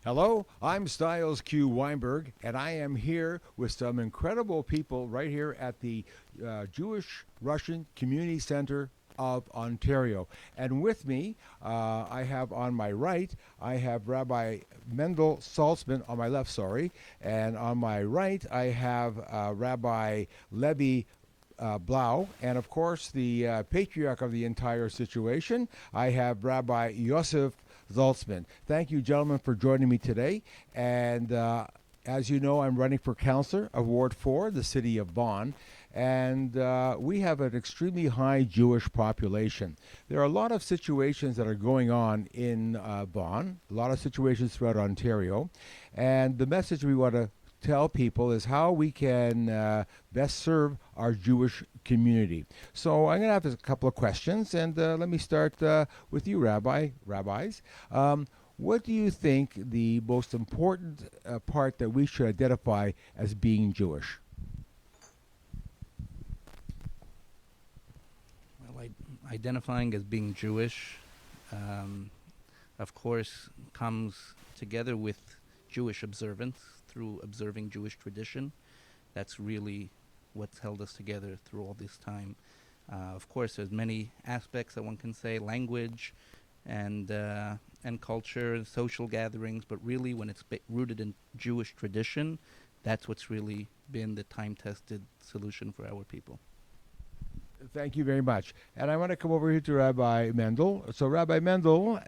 Hello, I'm Styles Q. Weinberg, and I am here with some incredible people right here at the Jewish Russian Community Center of Ontario. And with me, I have on my right, I have Rabbi Mendel Salzman on my left, sorry, and on my right, I have Rabbi Levi Blau, and of course, the patriarch of the entire situation. I have Rabbi Yosef Zaltzman. Thank you, gentlemen, for joining me today. And as you know, I'm running for councillor of Ward 4, the city of Vaughan. And we have an extremely high Jewish population. There are a lot of situations that are going on in Vaughan, a lot of situations throughout Ontario. And the message we want to tell people is how we can best serve our Jewish community. So I'm going to have a couple of questions, and let me start with you, rabbis. What do you think the most important part that we should identify as being Jewish? Well, identifying as being Jewish, um, of course, comes together with Jewish observance through observing Jewish tradition. That's really what's held us together through all this time. Of course, there's many aspects that one can say, language and culture, social gatherings, but really when it's rooted in Jewish tradition, that's what's really been the time-tested solution for our people. Thank you very much. And I want to come over here to Rabbi Mendel. So, Rabbi Mendel,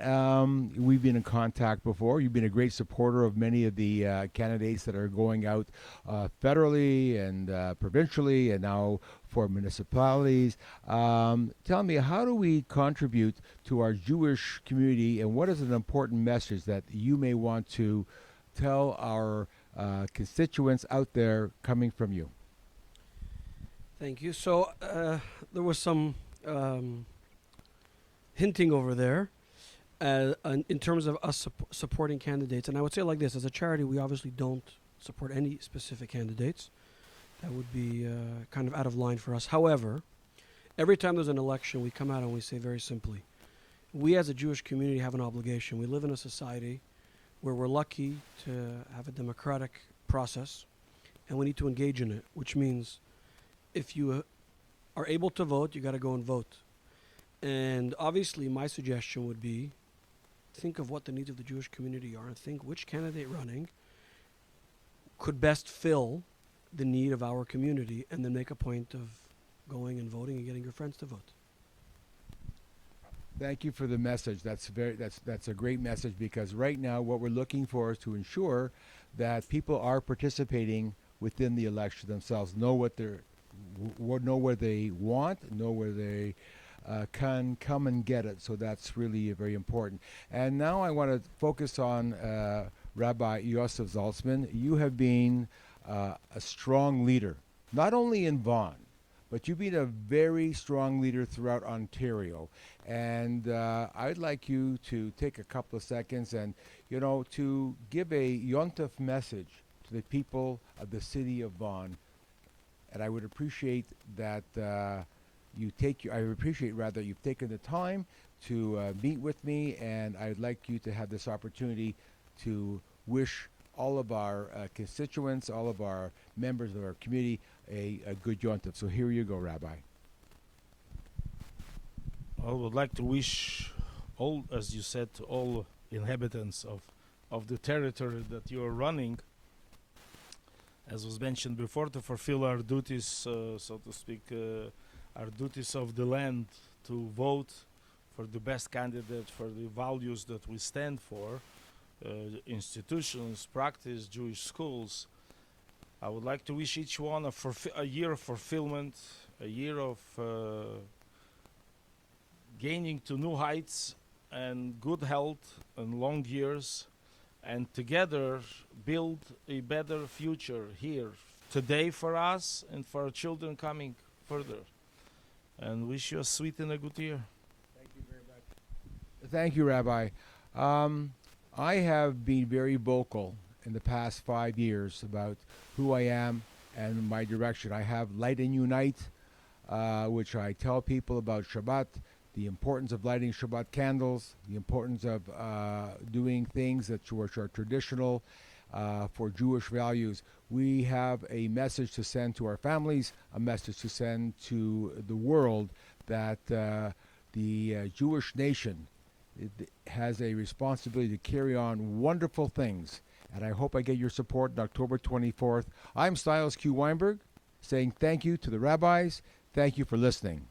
we've been in contact before. You've been a great supporter of many of the candidates that are going out federally and provincially and now for municipalities. Tell me, how do we contribute to our Jewish community, and what is an important message that you may want to tell our constituents out there coming from you? Thank you. So there was some hinting over there in terms of us supporting candidates. And I would say like this, as a charity, we obviously don't support any specific candidates. That would be kind of out of line for us. However, every time there's an election, we come out and we say very simply, we as a Jewish community have an obligation. We live in a society where we're lucky to have a democratic process, and we need to engage in it, which means if you are able to vote, you got to go and vote. And obviously, my suggestion would be think of what the needs of the Jewish community are and think which candidate running could best fill the need of our community, and then make a point of going and voting and getting your friends to vote. Thank you for the message. That's a great message, because right now what we're looking for is to ensure that people are participating within the election themselves, know what they're know where they want, know where they can come and get it. So that's really very important. And now I want to focus on Rabbi Yosef Zaltzman. You have been a strong leader, not only in Vaughan, but you've been a very strong leader throughout Ontario. And I'd like you to take a couple of seconds and, to give a Yontif message to the people of the city of Vaughan. And I would appreciate that I would appreciate rather you've taken the time to meet with me, and I'd like you to have this opportunity to wish all of our constituents, all of our members of our community, a good Yontif. So here you go, Rabbi. I would like to wish all, as you said, to all inhabitants of the territory that you are running, as was mentioned before, to fulfill our duties, so to speak, our duties of the land, to vote for the best candidate, for the values that we stand for, institutions, practice, Jewish schools. I would like to wish each one a year of fulfillment, a year of gaining to new heights and good health and long years, and together build a better future here today for us and for our children coming further. And wish you a sweet and a good year. Thank you very much. Thank you, Rabbi. I have been very vocal in the past 5 years about who I am and my direction. I have Light and Unite, which I tell people about Shabbat, the importance of lighting Shabbat candles, the importance of doing things that which are traditional for Jewish values. We have a message to send to our families, a message to send to the world that the Jewish nation has a responsibility to carry on wonderful things. And I hope I get your support on October 24th. I'm Styles Q. Weinberg, saying thank you to the rabbis. Thank you for listening.